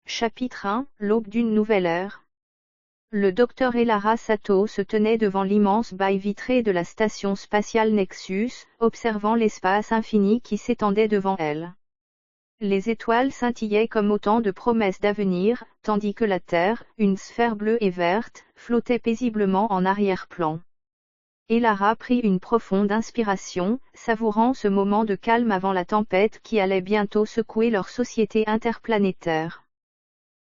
Chapitre 1, l'aube d'une nouvelle ère. Le docteur Elara Sato se tenait devant l'immense baille vitrée de la station spatiale Nexus, observant l'espace infini qui s'étendait devant elle. Les étoiles scintillaient comme autant de promesses d'avenir, tandis que la Terre, une sphère bleue et verte, flottait paisiblement en arrière-plan. Elara prit une profonde inspiration, savourant ce moment de calme avant la tempête qui allait bientôt secouer leur société interplanétaire.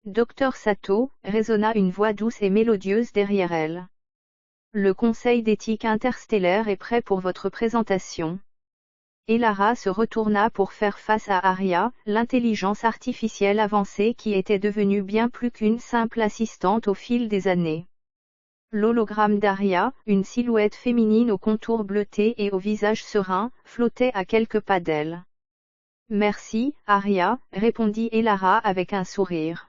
Docteur Sato, résonna une voix douce et mélodieuse derrière elle. Le Conseil d'éthique interstellaire est prêt pour votre présentation. Elara se retourna pour faire face à Aria, l'intelligence artificielle avancée qui était devenue bien plus qu'une simple assistante au fil des années. L'hologramme d'Aria, une silhouette féminine aux contours bleutés et au visage serein, flottait à quelques pas d'elle. « Merci, Aria, répondit Elara avec un sourire.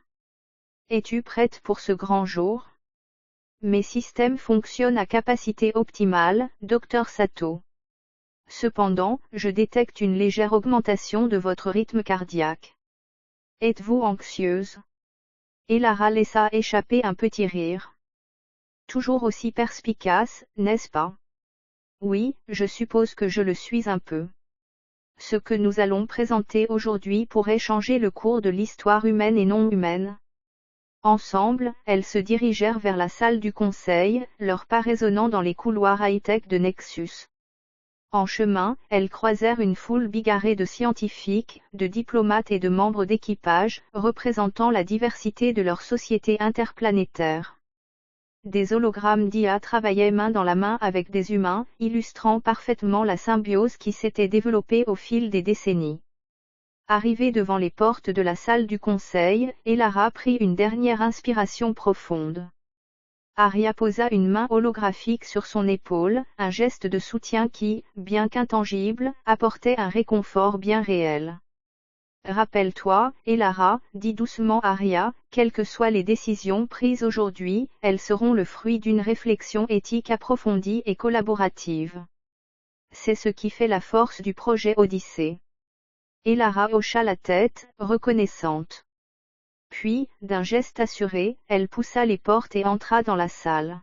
Es-tu prête pour ce grand jour? Mes systèmes fonctionnent à capacité optimale, Dr Sato. Cependant, je détecte une légère augmentation de votre rythme cardiaque. Êtes-vous anxieuse? Elara laissa échapper un petit rire. Toujours aussi perspicace, n'est-ce pas? Oui, je suppose que je le suis un peu. Ce que nous allons présenter aujourd'hui pourrait changer le cours de l'histoire humaine et non humaine. Ensemble, elles se dirigèrent vers la salle du conseil, leurs pas résonnant dans les couloirs high-tech de Nexus. En chemin, elles croisèrent une foule bigarrée de scientifiques, de diplomates et de membres d'équipage, représentant la diversité de leur société interplanétaire. Des hologrammes d'IA travaillaient main dans la main avec des humains, illustrant parfaitement la symbiose qui s'était développée au fil des décennies. Arrivée devant les portes de la salle du conseil, Elara prit une dernière inspiration profonde. Aria posa une main holographique sur son épaule, un geste de soutien qui, bien qu'intangible, apportait un réconfort bien réel. « Rappelle-toi, Elara, dit doucement Aria, quelles que soient les décisions prises aujourd'hui, elles seront le fruit d'une réflexion éthique approfondie et collaborative. C'est ce qui fait la force du projet Odyssée. » Elara hocha la tête, reconnaissante. Puis, d'un geste assuré, elle poussa les portes et entra dans la salle.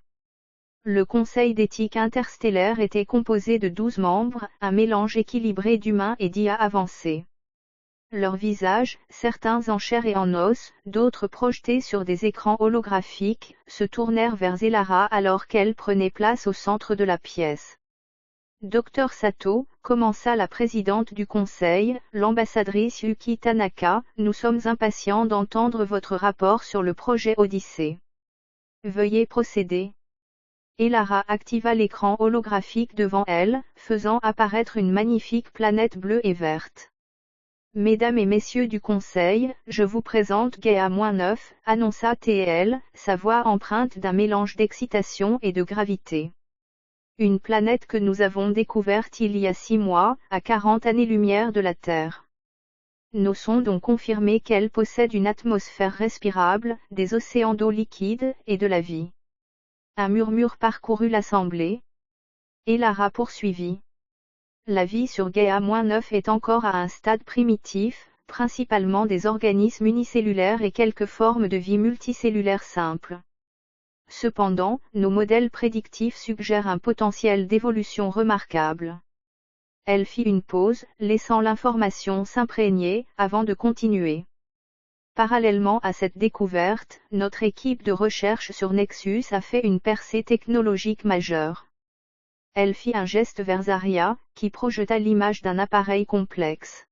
Le Conseil d'éthique interstellaire était composé de 12 membres, un mélange équilibré d'humains et d'IA avancés. Leurs visages, certains en chair et en os, d'autres projetés sur des écrans holographiques, se tournèrent vers Elara alors qu'elle prenait place au centre de la pièce. Dr Sato, commença la présidente du conseil, l'ambassadrice Yuki Tanaka, nous sommes impatients d'entendre votre rapport sur le projet Odyssée. Veuillez procéder. Elara activa l'écran holographique devant elle, faisant apparaître une magnifique planète bleue et verte. Mesdames et messieurs du conseil, je vous présente Gaia-9, annonça TL, sa voix empreinte d'un mélange d'excitation et de gravité. Une planète que nous avons découverte il y a 6 mois, à 40 années-lumière de la Terre. Nos sondes ont confirmé qu'elle possède une atmosphère respirable, des océans d'eau liquide, et de la vie. Un murmure parcourut l'assemblée. Elara poursuivit. La vie sur Gaia-9 est encore à un stade primitif, principalement des organismes unicellulaires et quelques formes de vie multicellulaire simples. Cependant, nos modèles prédictifs suggèrent un potentiel d'évolution remarquable. Elle fit une pause, laissant l'information s'imprégner, avant de continuer. Parallèlement à cette découverte, notre équipe de recherche sur Nexus a fait une percée technologique majeure. Elle fit un geste vers Aria, qui projeta l'image d'un appareil complexe.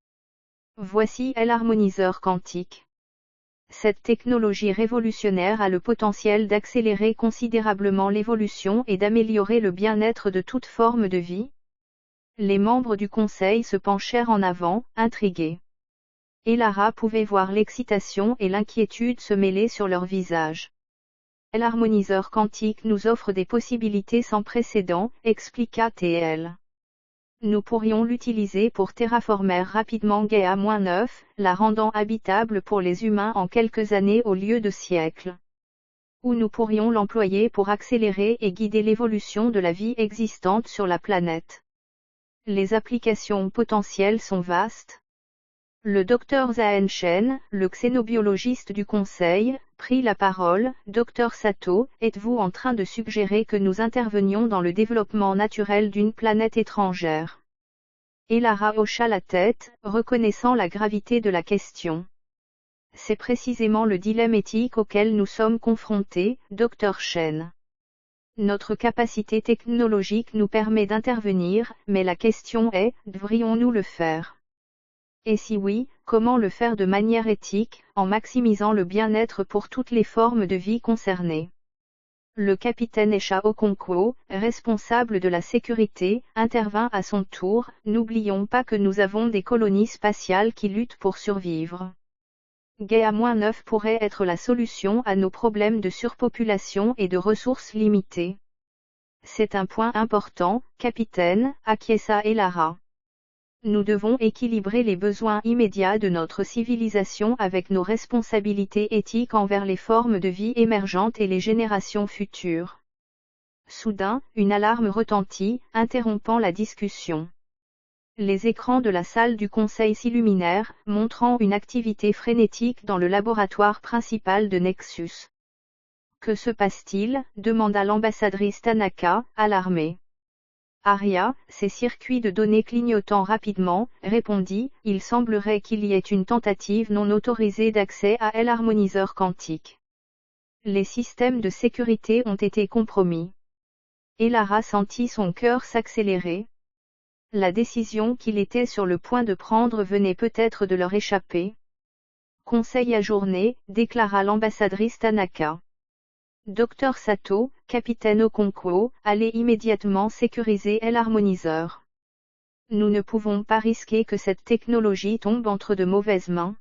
Voici l'harmoniseur quantique. Cette technologie révolutionnaire a le potentiel d'accélérer considérablement l'évolution et d'améliorer le bien-être de toute forme de vie. Les membres du conseil se penchèrent en avant, intrigués. Elara pouvait voir l'excitation et l'inquiétude se mêler sur leur visage. L'harmoniseur quantique nous offre des possibilités sans précédent, expliqua TL. Nous pourrions l'utiliser pour terraformer rapidement Gaia-9, la rendant habitable pour les humains en quelques années au lieu de siècles. Ou nous pourrions l'employer pour accélérer et guider l'évolution de la vie existante sur la planète. Les applications potentielles sont vastes. Le docteur Zhang Shen, le xénobiologiste du conseil, prit la parole. Docteur Sato, êtes-vous en train de suggérer que nous intervenions dans le développement naturel d'une planète étrangère? Elara hocha la tête, reconnaissant la gravité de la question. C'est précisément le dilemme éthique auquel nous sommes confrontés, Dr Shen. Notre capacité technologique nous permet d'intervenir, mais la question est, devrions-nous le faire? Et si oui, comment le faire de manière éthique, en maximisant le bien-être pour toutes les formes de vie concernées? Le capitaine Esha Okonkwo, responsable de la sécurité, intervint à son tour. N'oublions pas que nous avons des colonies spatiales qui luttent pour survivre. Gaia-9 pourrait être la solution à nos problèmes de surpopulation et de ressources limitées. C'est un point important, capitaine, acquiesça Elara. Nous devons équilibrer les besoins immédiats de notre civilisation avec nos responsabilités éthiques envers les formes de vie émergentes et les générations futures. Soudain, une alarme retentit, interrompant la discussion. Les écrans de la salle du conseil s'illuminèrent, montrant une activité frénétique dans le laboratoire principal de Nexus. Que se passe-t-il? Demanda l'ambassadrice Tanaka, alarmée. Aria, ces circuits de données clignotant rapidement, répondit, il semblerait qu'il y ait une tentative non autorisée d'accès à l'harmoniseur quantique. Les systèmes de sécurité ont été compromis. Elara sentit son cœur s'accélérer. La décision qu'il était sur le point de prendre venait peut-être de leur échapper. Conseil ajourné, déclara l'ambassadrice Tanaka. Dr Sato, capitaine Okonkwo, allez immédiatement sécuriser l'harmoniseur. Nous ne pouvons pas risquer que cette technologie tombe entre de mauvaises mains.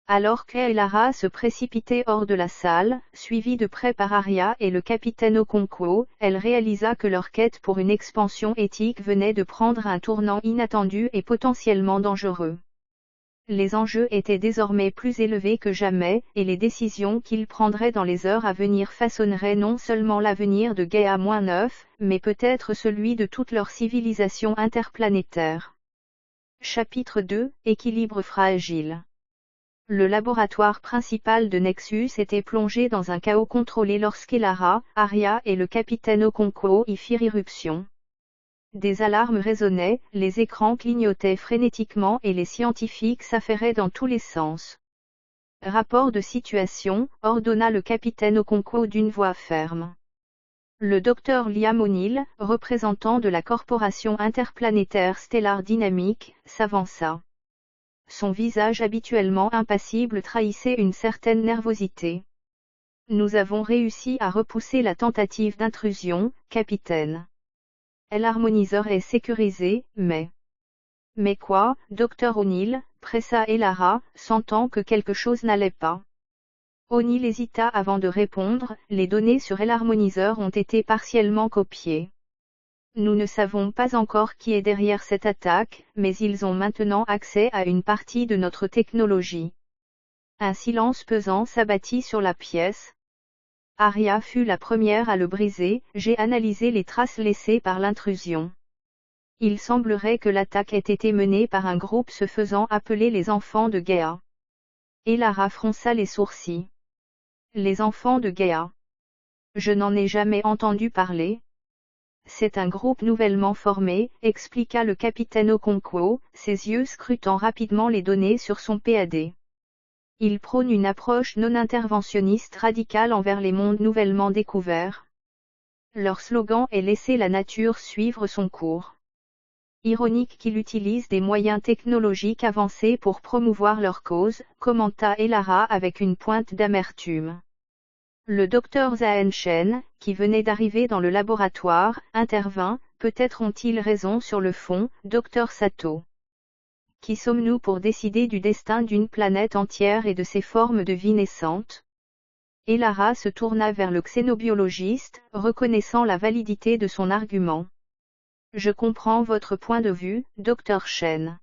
Alors qu'Elara se précipitait hors de la salle, suivie de près par Aria et le capitaine Okonkwo, elle réalisa que leur quête pour une expansion éthique venait de prendre un tournant inattendu et potentiellement dangereux. Les enjeux étaient désormais plus élevés que jamais, et les décisions qu'ils prendraient dans les heures à venir façonneraient non seulement l'avenir de Gaia-9, mais peut-être celui de toute leur civilisation interplanétaire. Chapitre 2, Équilibre fragile. Le laboratoire principal de Nexus était plongé dans un chaos contrôlé lorsqu'Elara, Aria et le capitaine Okonkwo y firent irruption. Des alarmes résonnaient, les écrans clignotaient frénétiquement et les scientifiques s'affairaient dans tous les sens. Rapport de situation, ordonna le capitaine Okonkwo d'une voix ferme. Le docteur Liam O'Neill, représentant de la corporation interplanétaire Stellar Dynamics, s'avança. Son visage habituellement impassible trahissait une certaine nervosité. Nous avons réussi à repousser la tentative d'intrusion, capitaine. L'harmoniseur est sécurisé, mais... Mais quoi, docteur O'Neill, pressa Elara, sentant que quelque chose n'allait pas. O'Neill hésita avant de répondre, les données sur l'harmoniseur ont été partiellement copiées. Nous ne savons pas encore qui est derrière cette attaque, mais ils ont maintenant accès à une partie de notre technologie. Un silence pesant s'abattit sur la pièce. Aria fut la première à le briser, j'ai analysé les traces laissées par l'intrusion. Il semblerait que l'attaque ait été menée par un groupe se faisant appeler les enfants de Gaia. Elara fronça les sourcils. Les enfants de Gaia. Je n'en ai jamais entendu parler. C'est un groupe nouvellement formé, expliqua le capitaine Okonkwo, ses yeux scrutant rapidement les données sur son PAD. Il prône une approche non interventionniste radicale envers les mondes nouvellement découverts. Leur slogan est « Laisser la nature suivre son cours ». Ironique qu'il utilise des moyens technologiques avancés pour promouvoir leur cause, commenta Elara avec une pointe d'amertume. Le docteur Zhang Shen, qui venait d'arriver dans le laboratoire, intervint, peut-être ont-ils raison sur le fond, docteur Sato. Qui sommes-nous pour décider du destin d'une planète entière et de ses formes de vie naissantes? Elara se tourna vers le xénobiologiste, reconnaissant la validité de son argument. Je comprends votre point de vue, docteur Shen.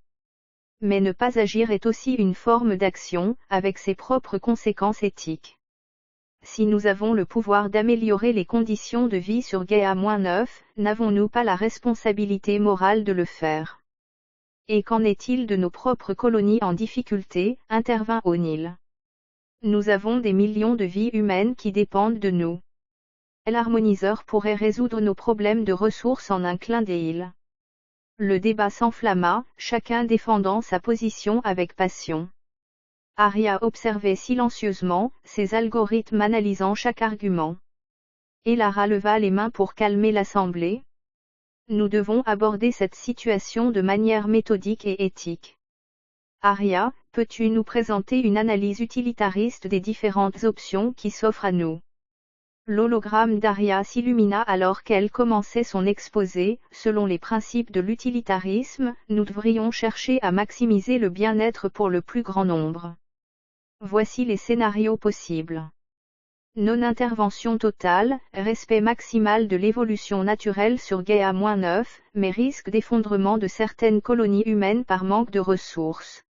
Mais ne pas agir est aussi une forme d'action, avec ses propres conséquences éthiques. Si nous avons le pouvoir d'améliorer les conditions de vie sur Gaia-9, n'avons-nous pas la responsabilité morale de le faire? Et qu'en est-il de nos propres colonies en difficulté, intervint O'Neill. Nous avons des millions de vies humaines qui dépendent de nous. L'harmoniseur pourrait résoudre nos problèmes de ressources en un clin d'œil. Le débat s'enflamma, chacun défendant sa position avec passion. Arya observait silencieusement, ses algorithmes analysant chaque argument. Elara leva les mains pour calmer l'assemblée. Nous devons aborder cette situation de manière méthodique et éthique. Arya, peux-tu nous présenter une analyse utilitariste des différentes options qui s'offrent à nous? L'hologramme d'Arya s'illumina alors qu'elle commençait son exposé. Selon les principes de l'utilitarisme, nous devrions chercher à maximiser le bien-être pour le plus grand nombre. Voici les scénarios possibles. Non-intervention totale, respect maximal de l'évolution naturelle sur Gaïa-9, mais risque d'effondrement de certaines colonies humaines par manque de ressources.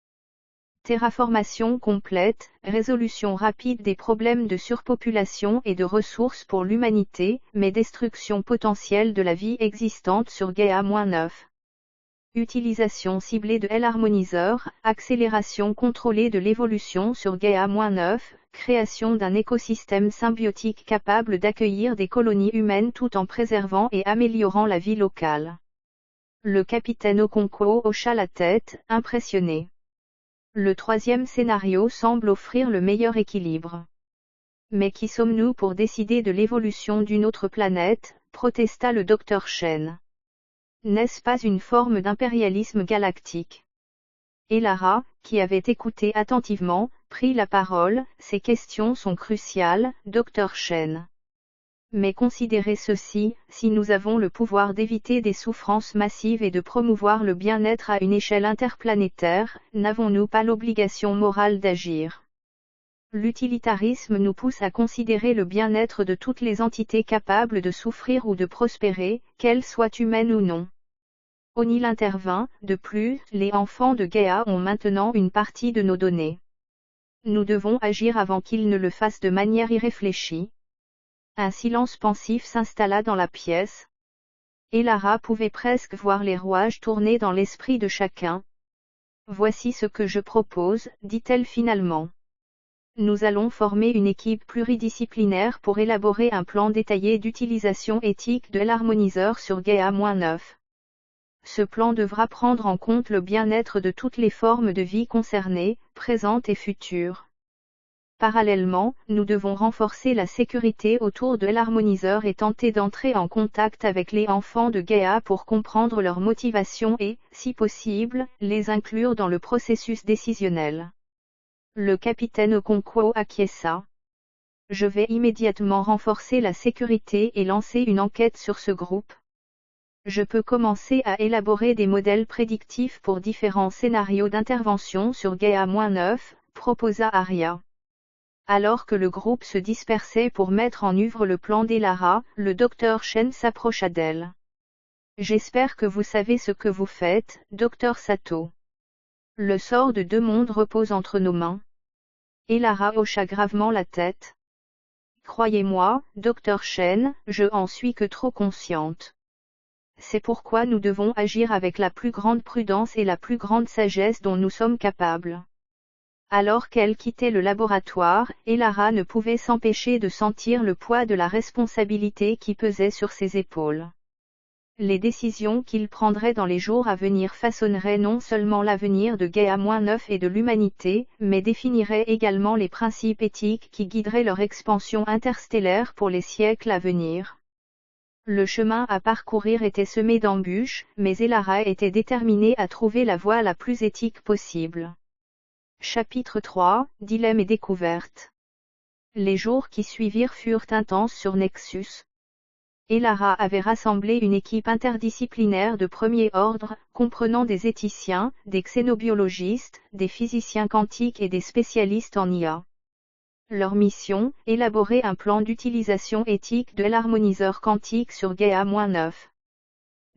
Terraformation complète, résolution rapide des problèmes de surpopulation et de ressources pour l'humanité, mais destruction potentielle de la vie existante sur Gaïa-9. Utilisation ciblée de l'harmoniseur, accélération contrôlée de l'évolution sur Gaïa-9, création d'un écosystème symbiotique capable d'accueillir des colonies humaines tout en préservant et améliorant la vie locale. Le capitaine Okonkwo hocha la tête, impressionné. Le troisième scénario semble offrir le meilleur équilibre. Mais qui sommes-nous pour décider de l'évolution d'une autre planète, protesta le docteur Shen. N'est-ce pas une forme d'impérialisme galactique? Elara, qui avait écouté attentivement, prit la parole. Ces questions sont cruciales, docteur Shen. Mais considérez ceci, si nous avons le pouvoir d'éviter des souffrances massives et de promouvoir le bien-être à une échelle interplanétaire, n'avons-nous pas l'obligation morale d'agir? L'utilitarisme nous pousse à considérer le bien-être de toutes les entités capables de souffrir ou de prospérer, qu'elles soient humaines ou non. O'Neill intervint. De plus, les enfants de Gaïa ont maintenant une partie de nos données. Nous devons agir avant qu'ils ne le fassent de manière irréfléchie. Un silence pensif s'installa dans la pièce. Elara pouvait presque voir les rouages tourner dans l'esprit de chacun. Voici ce que je propose, dit-elle finalement. Nous allons former une équipe pluridisciplinaire pour élaborer un plan détaillé d'utilisation éthique de l'harmoniseur sur Gaïa-9. Ce plan devra prendre en compte le bien-être de toutes les formes de vie concernées, présentes et futures. Parallèlement, nous devons renforcer la sécurité autour de l'harmoniseur et tenter d'entrer en contact avec les enfants de Gaïa pour comprendre leurs motivations et, si possible, les inclure dans le processus décisionnel. Le capitaine Okonkwo acquiesça. Je vais immédiatement renforcer la sécurité et lancer une enquête sur ce groupe. Je peux commencer à élaborer des modèles prédictifs pour différents scénarios d'intervention sur Gaïa-9, proposa Arya. Alors que le groupe se dispersait pour mettre en œuvre le plan d'Elara, le docteur Shen s'approcha d'elle. J'espère que vous savez ce que vous faites, docteur Sato. Le sort de deux mondes repose entre nos mains. Elara hocha gravement la tête. Croyez-moi, docteur Shen, je en suis que trop consciente. C'est pourquoi nous devons agir avec la plus grande prudence et la plus grande sagesse dont nous sommes capables. Alors qu'elle quittait le laboratoire, Elara ne pouvait s'empêcher de sentir le poids de la responsabilité qui pesait sur ses épaules. Les décisions qu'il prendrait dans les jours à venir façonneraient non seulement l'avenir de Gaïa-9 et de l'humanité, mais définiraient également les principes éthiques qui guideraient leur expansion interstellaire pour les siècles à venir. Le chemin à parcourir était semé d'embûches, mais Elara était déterminée à trouver la voie la plus éthique possible. Chapitre 3, Dilemme et découverte. Les jours qui suivirent furent intenses sur Nexus. Elara avait rassemblé une équipe interdisciplinaire de premier ordre, comprenant des éthiciens, des xénobiologistes, des physiciens quantiques et des spécialistes en IA. Leur mission, élaborer un plan d'utilisation éthique de l'harmoniseur quantique sur Gaïa-9.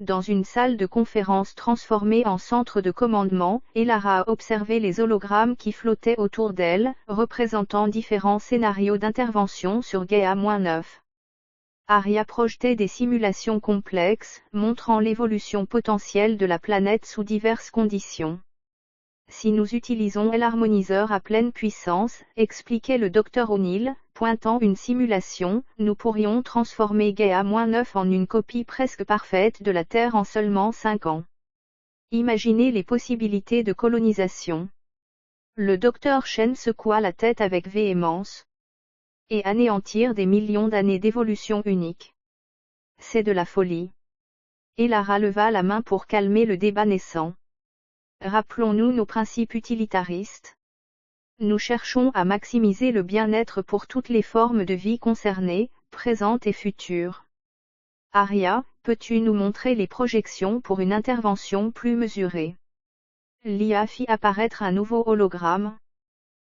Dans une salle de conférence transformée en centre de commandement, Elara observait les hologrammes qui flottaient autour d'elle, représentant différents scénarios d'intervention sur Gaïa-9. Aria projetait des simulations complexes, montrant l'évolution potentielle de la planète sous diverses conditions. Si nous utilisons l'harmoniseur à pleine puissance, expliquait le Dr O'Neill, pointant une simulation, nous pourrions transformer Gaia-9 en une copie presque parfaite de la Terre en seulement 5 ans. Imaginez les possibilités de colonisation. Le Dr Shen secoua la tête avec véhémence. Et anéantir des millions d'années d'évolution unique. C'est de la folie. Et Lara leva la main pour calmer le débat naissant. Rappelons-nous nos principes utilitaristes. Nous cherchons à maximiser le bien-être pour toutes les formes de vie concernées, présentes et futures. Aria, peux-tu nous montrer les projections pour une intervention plus mesurée? L'IA fit apparaître un nouveau hologramme.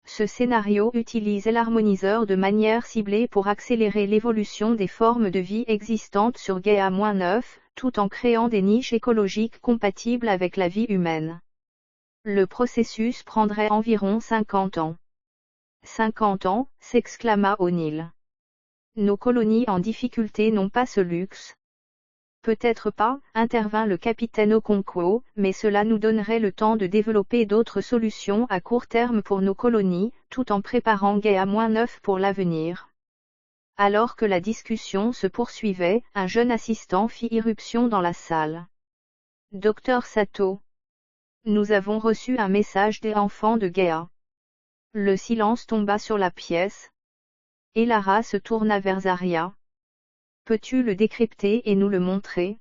Ce scénario utilise l'harmoniseur de manière ciblée pour accélérer l'évolution des formes de vie existantes sur Gaia-9, tout en créant des niches écologiques compatibles avec la vie humaine. Le processus prendrait environ 50 ans. 50 ans, s'exclama O'Neill. Nos colonies en difficulté n'ont pas ce luxe. Peut-être pas, intervint le capitaine Okonkwo, mais cela nous donnerait le temps de développer d'autres solutions à court terme pour nos colonies, tout en préparant Gaia-9 pour l'avenir. Alors que la discussion se poursuivait, un jeune assistant fit irruption dans la salle. Dr Sato. Nous avons reçu un message des enfants de Gaia. Le silence tomba sur la pièce. Et Lara se tourna vers Zarya. Peux-tu le décrypter et nous le montrer?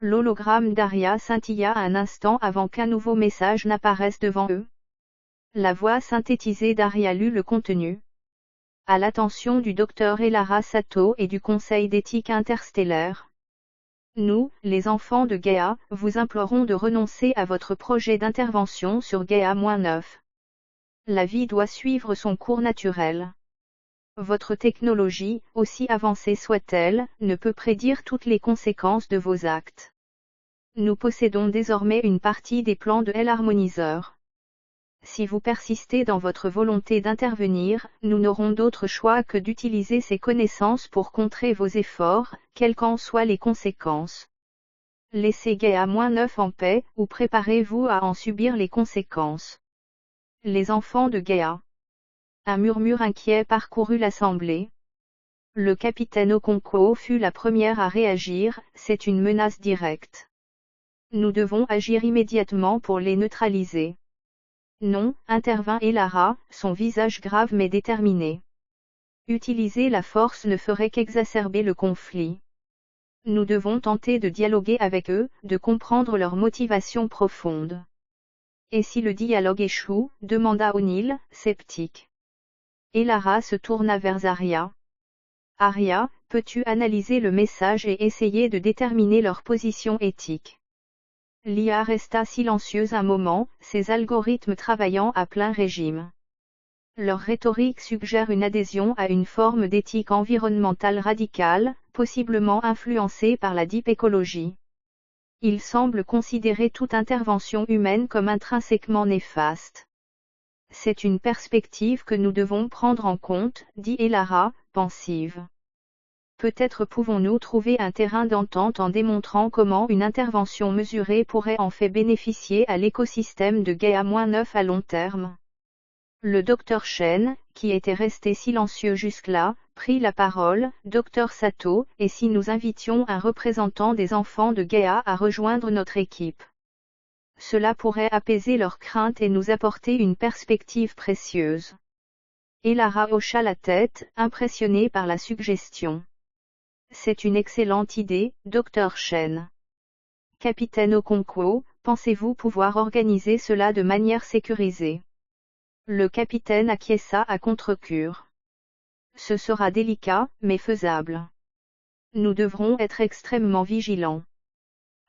L'hologramme d'Aria scintilla un instant avant qu'un nouveau message n'apparaisse devant eux. La voix synthétisée d'Aria lut le contenu. À l'attention du docteur Elara Sato et du Conseil d'éthique interstellaire. Nous, les enfants de Gaia, vous implorons de renoncer à votre projet d'intervention sur Gaia-9. La vie doit suivre son cours naturel. Votre technologie, aussi avancée soit-elle, ne peut prédire toutes les conséquences de vos actes. Nous possédons désormais une partie des plans de l'harmoniseur. Si vous persistez dans votre volonté d'intervenir, nous n'aurons d'autre choix que d'utiliser ces connaissances pour contrer vos efforts, quelles qu'en soient les conséquences. Laissez Gaia-9 en paix, ou préparez-vous à en subir les conséquences. Les enfants de Gaia. Un murmure inquiet parcourut l'assemblée. Le capitaine Okonkwo fut la première à réagir, c'est une menace directe. Nous devons agir immédiatement pour les neutraliser. Non, intervint Elara, son visage grave mais déterminé. Utiliser la force ne ferait qu'exacerber le conflit. Nous devons tenter de dialoguer avec eux, de comprendre leurs motivations profondes. Et si le dialogue échoue, demanda O'Neill, sceptique. Elara se tourna vers Aria. Aria, peux-tu analyser le message et essayer de déterminer leur position éthique? L'IA resta silencieuse un moment, ses algorithmes travaillant à plein régime. Leur rhétorique suggère une adhésion à une forme d'éthique environnementale radicale, possiblement influencée par la deep écologie. Ils semblent considérer toute intervention humaine comme intrinsèquement néfaste. C'est une perspective que nous devons prendre en compte, dit Elara, pensive. Peut-être pouvons-nous trouver un terrain d'entente en démontrant comment une intervention mesurée pourrait en fait bénéficier à l'écosystème de Gaia-9 à long terme. Le Dr Shen, qui était resté silencieux jusque-là, prit la parole. Dr Sato, et si nous invitions un représentant des enfants de Gaia à rejoindre notre équipe? Cela pourrait apaiser leurs craintes et nous apporter une perspective précieuse. Elara hocha la tête, impressionnée par la suggestion. C'est une excellente idée, Dr Shen. Capitaine Okonkwo, pensez-vous pouvoir organiser cela de manière sécurisée? Le capitaine acquiesça à contre-cœur. Ce sera délicat, mais faisable. Nous devrons être extrêmement vigilants.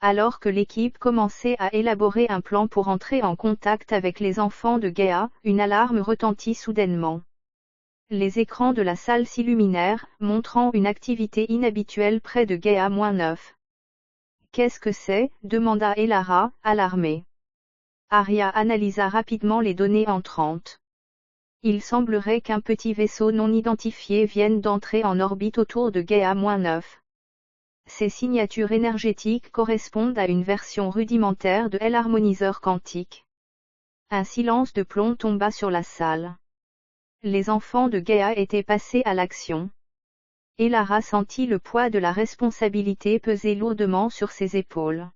Alors que l'équipe commençait à élaborer un plan pour entrer en contact avec les enfants de Gaia, une alarme retentit soudainement. Les écrans de la salle s'illuminèrent, montrant une activité inhabituelle près de Gaia-9. Qu'est-ce que c'est? Demanda Elara, alarmée. Aria analysa rapidement les données entrantes. Il semblerait qu'un petit vaisseau non identifié vienne d'entrer en orbite autour de Gaïa-9. Ces signatures énergétiques correspondent à une version rudimentaire de l'harmoniseur quantique. Un silence de plomb tomba sur la salle. Les enfants de Gaïa étaient passés à l'action. Elara sentit le poids de la responsabilité peser lourdement sur ses épaules.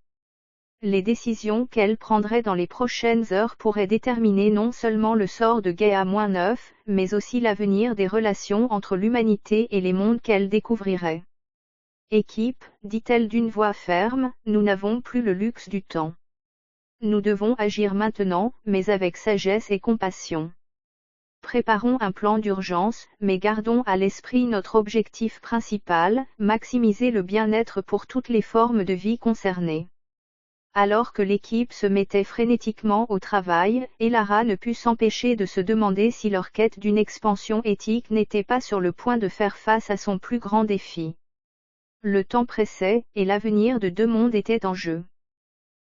Les décisions qu'elle prendrait dans les prochaines heures pourraient déterminer non seulement le sort de Gaïa-9, mais aussi l'avenir des relations entre l'humanité et les mondes qu'elle découvrirait. Équipe, dit-elle d'une voix ferme, nous n'avons plus le luxe du temps. Nous devons agir maintenant, mais avec sagesse et compassion. Préparons un plan d'urgence, mais gardons à l'esprit notre objectif principal, maximiser le bien-être pour toutes les formes de vie concernées. Alors que l'équipe se mettait frénétiquement au travail, Elara ne put s'empêcher de se demander si leur quête d'une expansion éthique n'était pas sur le point de faire face à son plus grand défi. Le temps pressait, et l'avenir de deux mondes était en jeu.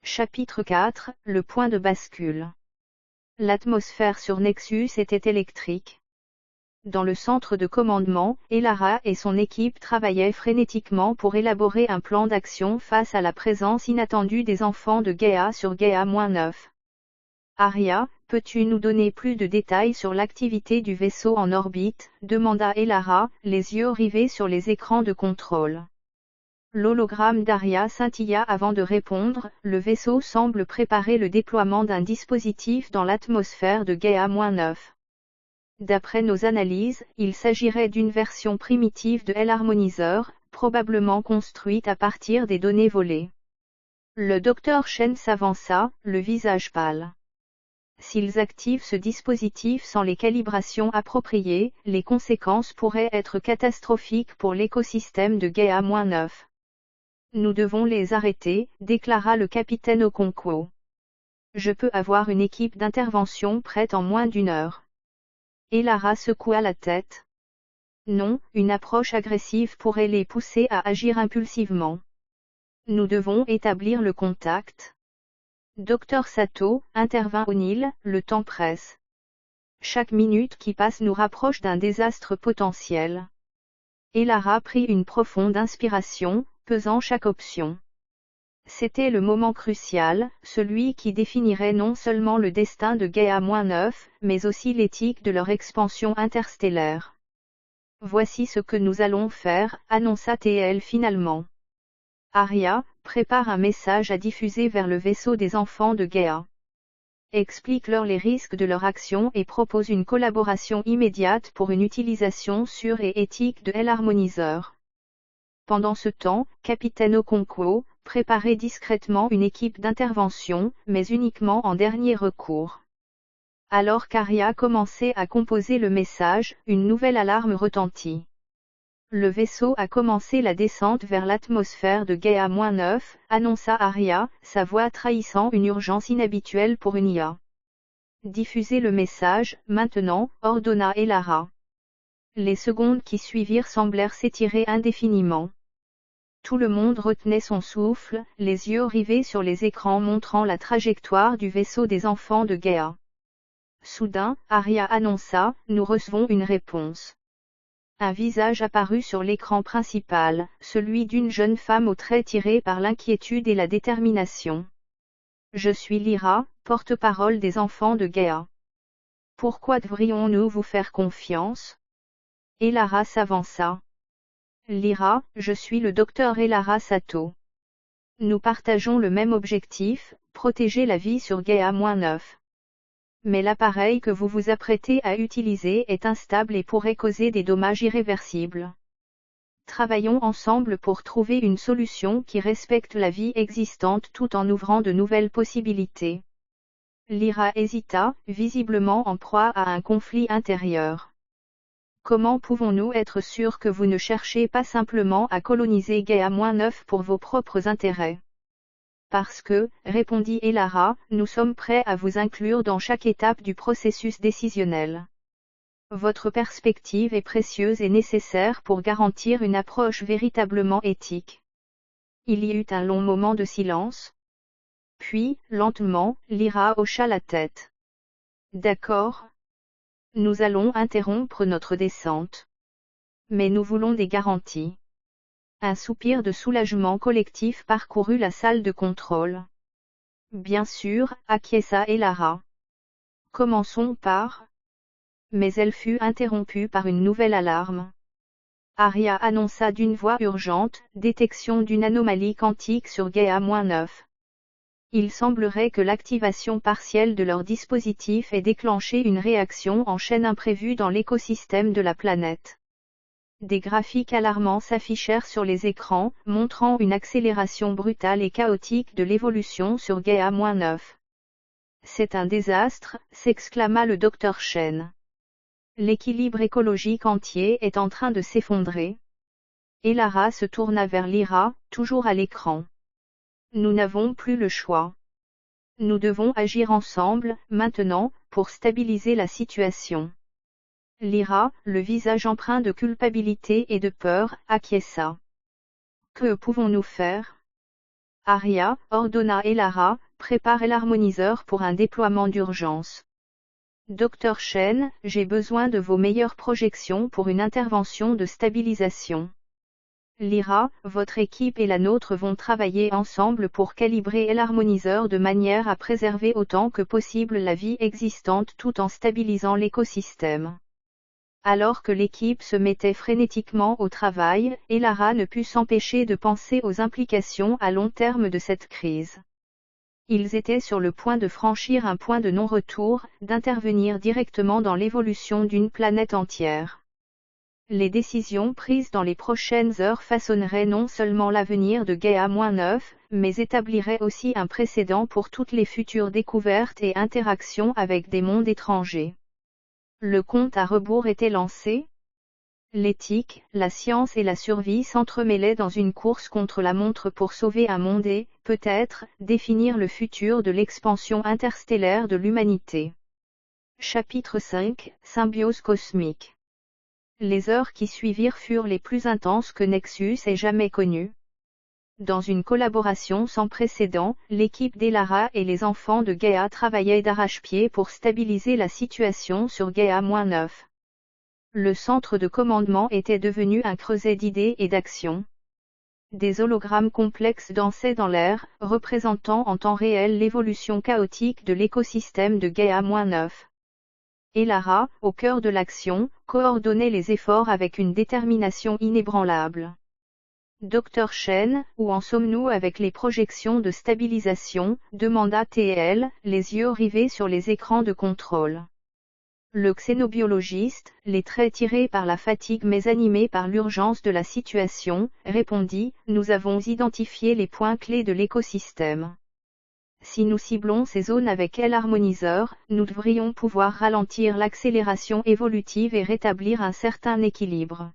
Chapitre 4, le point de bascule. L'atmosphère sur Nexus était électrique. Dans le centre de commandement, Elara et son équipe travaillaient frénétiquement pour élaborer un plan d'action face à la présence inattendue des enfants de Gaïa sur Gaïa-9. Aria, peux-tu nous donner plus de détails sur l'activité du vaisseau en orbite, demanda Elara, les yeux rivés sur les écrans de contrôle. L'hologramme d'Aria scintilla avant de répondre, le vaisseau semble préparer le déploiement d'un dispositif dans l'atmosphère de Gaïa-9. D'après nos analyses, il s'agirait d'une version primitive de l'harmoniseur, probablement construite à partir des données volées. Le docteur Shen s'avança, le visage pâle. S'ils activent ce dispositif sans les calibrations appropriées, les conséquences pourraient être catastrophiques pour l'écosystème de Gaïa-9. Nous devons les arrêter, déclara le capitaine Okonkwo. Je peux avoir une équipe d'intervention prête en moins d'une heure. Elara secoua la tête. Non, une approche agressive pourrait les pousser à agir impulsivement. Nous devons établir le contact. Dr Sato, intervint O'Neill, le temps presse. Chaque minute qui passe nous rapproche d'un désastre potentiel. Elara prit une profonde inspiration, pesant chaque option. C'était le moment crucial, celui qui définirait non seulement le destin de Gaïa-9, mais aussi l'éthique de leur expansion interstellaire. Voici ce que nous allons faire, annonça TL finalement. Aria, prépare un message à diffuser vers le vaisseau des enfants de Gaïa. Explique-leur les risques de leur action et propose une collaboration immédiate pour une utilisation sûre et éthique de l'harmoniseur. Pendant ce temps, capitaine Okonkwo, préparez discrètement une équipe d'intervention, mais uniquement en dernier recours. Alors qu'Aria commençait à composer le message, une nouvelle alarme retentit. Le vaisseau a commencé la descente vers l'atmosphère de Gaïa-9, annonça Aria, sa voix trahissant une urgence inhabituelle pour une IA. Diffusez le message, maintenant, ordonna Elara. Les secondes qui suivirent semblèrent s'étirer indéfiniment. Tout le monde retenait son souffle, les yeux rivés sur les écrans montrant la trajectoire du vaisseau des enfants de Gaïa. Soudain, Aria annonça, nous recevons une réponse. Un visage apparut sur l'écran principal, celui d'une jeune femme aux traits tirés par l'inquiétude et la détermination. Je suis Lyra, porte-parole des enfants de Gaïa. Pourquoi devrions-nous vous faire confiance? Elara s'avança. Lyra, je suis le docteur Elara Sato. Nous partageons le même objectif, protéger la vie sur Gaïa-9. Mais l'appareil que vous vous apprêtez à utiliser est instable et pourrait causer des dommages irréversibles. Travaillons ensemble pour trouver une solution qui respecte la vie existante tout en ouvrant de nouvelles possibilités. Lyra hésita, visiblement en proie à un conflit intérieur. Comment pouvons-nous être sûrs que vous ne cherchez pas simplement à coloniser Gaïa-9 pour vos propres intérêts? Parce que, répondit Elara, nous sommes prêts à vous inclure dans chaque étape du processus décisionnel. Votre perspective est précieuse et nécessaire pour garantir une approche véritablement éthique. Il y eut un long moment de silence. Puis, lentement, Lyra hocha la tête. D'accord. Nous allons interrompre notre descente. Mais nous voulons des garanties. Un soupir de soulagement collectif parcourut la salle de contrôle. Bien sûr, acquiesça Elara. Commençons par... Mais elle fut interrompue par une nouvelle alarme. Aria annonça d'une voix urgente, détection d'une anomalie quantique sur Gaia-9. Il semblerait que l'activation partielle de leur dispositif ait déclenché une réaction en chaîne imprévue dans l'écosystème de la planète. Des graphiques alarmants s'affichèrent sur les écrans, montrant une accélération brutale et chaotique de l'évolution sur Gaia-9. C'est un désastre, s'exclama le docteur Chen. L'équilibre écologique entier est en train de s'effondrer. Elara se tourna vers Lyra, toujours à l'écran. Nous n'avons plus le choix. Nous devons agir ensemble, maintenant, pour stabiliser la situation. Lyra, le visage empreint de culpabilité et de peur, acquiesça. Que pouvons-nous faire? Aria, ordonna Elara, prépare l'harmoniseur pour un déploiement d'urgence. Dr Chen, j'ai besoin de vos meilleures projections pour une intervention de stabilisation. Lyra, votre équipe et la nôtre vont travailler ensemble pour calibrer l'harmoniseur de manière à préserver autant que possible la vie existante tout en stabilisant l'écosystème. Alors que l'équipe se mettait frénétiquement au travail, Elara ne put s'empêcher de penser aux implications à long terme de cette crise. Ils étaient sur le point de franchir un point de non-retour, d'intervenir directement dans l'évolution d'une planète entière. Les décisions prises dans les prochaines heures façonneraient non seulement l'avenir de Gaia-9, mais établiraient aussi un précédent pour toutes les futures découvertes et interactions avec des mondes étrangers. Le compte à rebours était lancé. L'éthique, la science et la survie s'entremêlaient dans une course contre la montre pour sauver un monde et, peut-être, définir le futur de l'expansion interstellaire de l'humanité. Chapitre 5, Symbiose cosmique. Les heures qui suivirent furent les plus intenses que Nexus ait jamais connues. Dans une collaboration sans précédent, l'équipe d'Elara et les enfants de Gaia travaillaient d'arrache-pied pour stabiliser la situation sur Gaia-9. Le centre de commandement était devenu un creuset d'idées et d'actions. Des hologrammes complexes dansaient dans l'air, représentant en temps réel l'évolution chaotique de l'écosystème de Gaia-9. Elara, au cœur de l'action, coordonnait les efforts avec une détermination inébranlable. Dr Chen, où en sommes-nous avec les projections de stabilisation, demanda TL, les yeux rivés sur les écrans de contrôle. Le xénobiologiste, les traits tirés par la fatigue mais animés par l'urgence de la situation, répondit, nous avons identifié les points clés de l'écosystème. Si nous ciblons ces zones avec l'harmoniseur, nous devrions pouvoir ralentir l'accélération évolutive et rétablir un certain équilibre.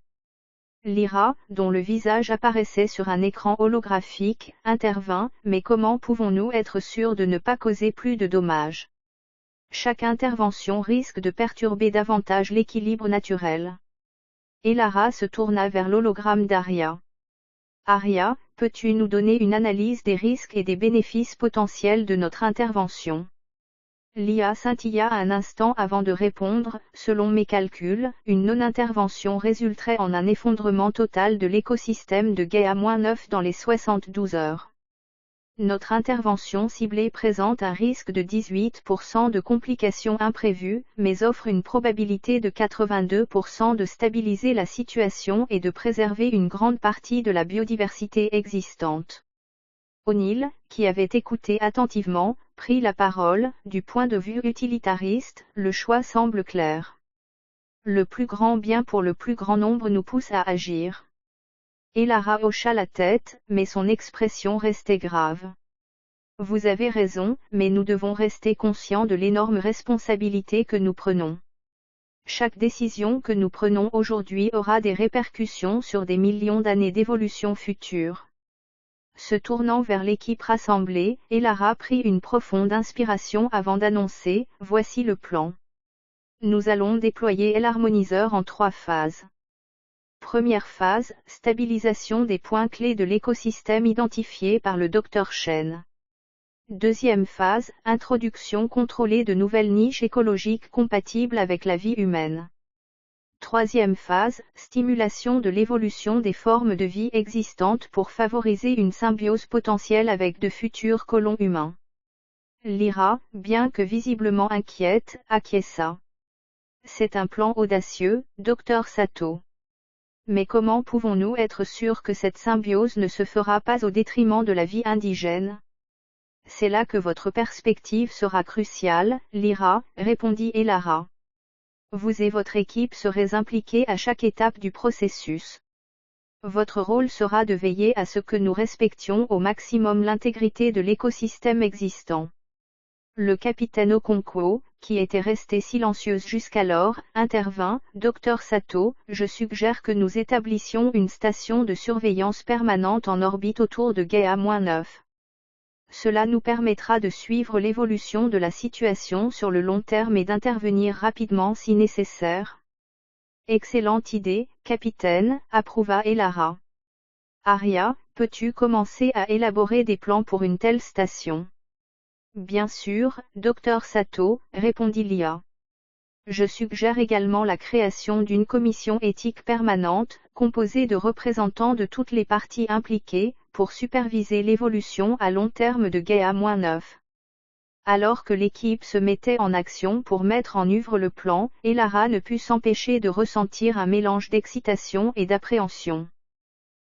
Lyra, dont le visage apparaissait sur un écran holographique, intervint, mais comment pouvons-nous être sûrs de ne pas causer plus de dommages? Chaque intervention risque de perturber davantage l'équilibre naturel. Elara se tourna vers l'hologramme d'Aria. Aria, peux-tu nous donner une analyse des risques et des bénéfices potentiels de notre intervention? L'IA scintilla un instant avant de répondre, selon mes calculs, une non-intervention résulterait en un effondrement total de l'écosystème de Gaia-9 dans les 72 heures. Notre intervention ciblée présente un risque de 18% de complications imprévues, mais offre une probabilité de 82% de stabiliser la situation et de préserver une grande partie de la biodiversité existante. O'Neill, qui avait écouté attentivement, prit la parole. Du point de vue utilitariste, le choix semble clair. Le plus grand bien pour le plus grand nombre nous pousse à agir. Elara hocha la tête, mais son expression restait grave. Vous avez raison, mais nous devons rester conscients de l'énorme responsabilité que nous prenons. Chaque décision que nous prenons aujourd'hui aura des répercussions sur des millions d'années d'évolution future. Se tournant vers l'équipe rassemblée, Elara prit une profonde inspiration avant d'annoncer, voici le plan. Nous allons déployer l'harmoniseur en 3 phases. Première phase, stabilisation des points clés de l'écosystème identifiés par le Dr Chen. Deuxième phase, introduction contrôlée de nouvelles niches écologiques compatibles avec la vie humaine. Troisième phase, stimulation de l'évolution des formes de vie existantes pour favoriser une symbiose potentielle avec de futurs colons humains. Lyra, bien que visiblement inquiète, acquiesça. C'est un plan audacieux, Dr Sato. Mais comment pouvons-nous être sûrs que cette symbiose ne se fera pas au détriment de la vie indigène? C'est là que votre perspective sera cruciale, Lyra, répondit Elara. Vous et votre équipe serez impliqués à chaque étape du processus. Votre rôle sera de veiller à ce que nous respections au maximum l'intégrité de l'écosystème existant. Le capitaine Okonkwo, qui était resté silencieuse jusqu'alors, intervint. Dr Sato, je suggère que nous établissions une station de surveillance permanente en orbite autour de Gaïa-9. Cela nous permettra de suivre l'évolution de la situation sur le long terme et d'intervenir rapidement si nécessaire. Excellente idée, capitaine, approuva Elara. Aria, peux-tu commencer à élaborer des plans pour une telle station? Bien sûr, Dr Sato, répondit Lia. Je suggère également la création d'une commission éthique permanente, composée de représentants de toutes les parties impliquées, pour superviser l'évolution à long terme de Gaïa-9. Alors que l'équipe se mettait en action pour mettre en œuvre le plan, Elara ne put s'empêcher de ressentir un mélange d'excitation et d'appréhension.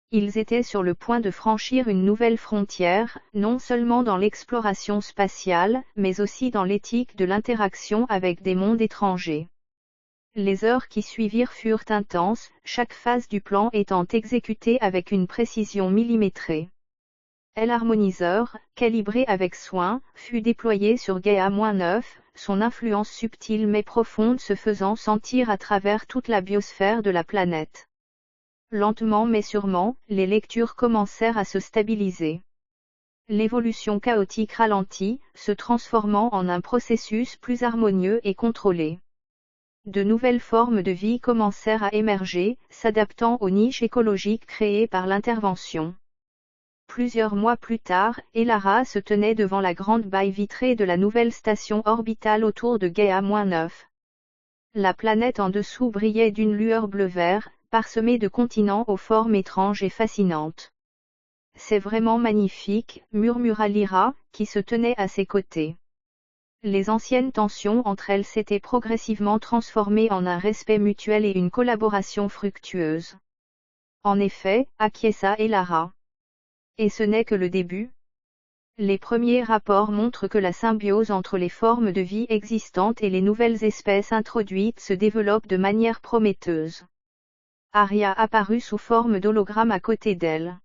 Ils étaient sur le point de franchir une nouvelle frontière, non seulement dans l'exploration spatiale, mais aussi dans l'éthique de l'interaction avec des mondes étrangers. Les heures qui suivirent furent intenses, chaque phase du plan étant exécutée avec une précision millimétrée. L'harmoniseur, calibré avec soin, fut déployé sur Gaïa-9, son influence subtile mais profonde se faisant sentir à travers toute la biosphère de la planète. Lentement mais sûrement, les lectures commencèrent à se stabiliser. L'évolution chaotique ralentit, se transformant en un processus plus harmonieux et contrôlé. De nouvelles formes de vie commencèrent à émerger, s'adaptant aux niches écologiques créées par l'intervention. Plusieurs mois plus tard, Elara se tenait devant la grande baie vitrée de la nouvelle station orbitale autour de Gaïa-9. La planète en dessous brillait d'une lueur bleu-vert, parsemée de continents aux formes étranges et fascinantes. C'est vraiment magnifique, murmura Lyra, qui se tenait à ses côtés. Les anciennes tensions entre elles s'étaient progressivement transformées en un respect mutuel et une collaboration fructueuse. En effet, acquiesça Elara. Et ce n'est que le début. Les premiers rapports montrent que la symbiose entre les formes de vie existantes et les nouvelles espèces introduites se développe de manière prometteuse. Aria apparut sous forme d'hologramme à côté d'elle.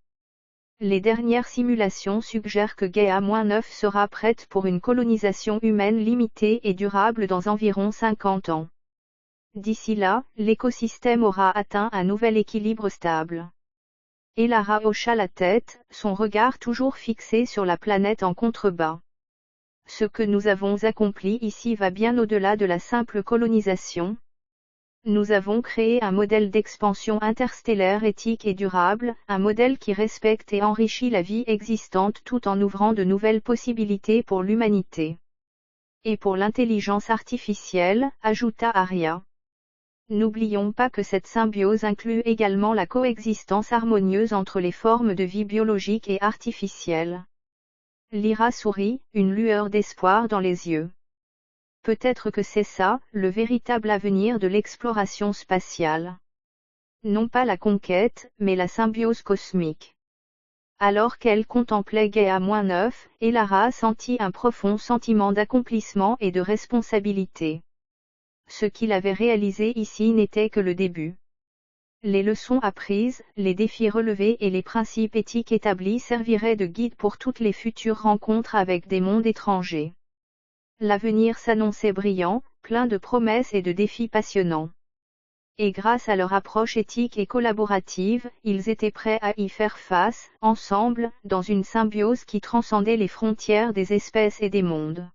Les dernières simulations suggèrent que Gaïa-9 sera prête pour une colonisation humaine limitée et durable dans environ 50 ans. D'ici là, l'écosystème aura atteint un nouvel équilibre stable. Elara hocha la tête, son regard toujours fixé sur la planète en contrebas. Ce que nous avons accompli ici va bien au-delà de la simple colonisation. Nous avons créé un modèle d'expansion interstellaire éthique et durable, un modèle qui respecte et enrichit la vie existante tout en ouvrant de nouvelles possibilités pour l'humanité. Et pour l'intelligence artificielle, ajouta Aria. N'oublions pas que cette symbiose inclut également la coexistence harmonieuse entre les formes de vie biologiques et artificielles. Lyra sourit, une lueur d'espoir dans les yeux. Peut-être que c'est ça, le véritable avenir de l'exploration spatiale. Non pas la conquête, mais la symbiose cosmique. Alors qu'elle contemplait Gaïa-9, Elara sentit un profond sentiment d'accomplissement et de responsabilité. Ce qu'il avait réalisé ici n'était que le début. Les leçons apprises, les défis relevés et les principes éthiques établis serviraient de guide pour toutes les futures rencontres avec des mondes étrangers. L'avenir s'annonçait brillant, plein de promesses et de défis passionnants. Et grâce à leur approche éthique et collaborative, ils étaient prêts à y faire face, ensemble, dans une symbiose qui transcendait les frontières des espèces et des mondes.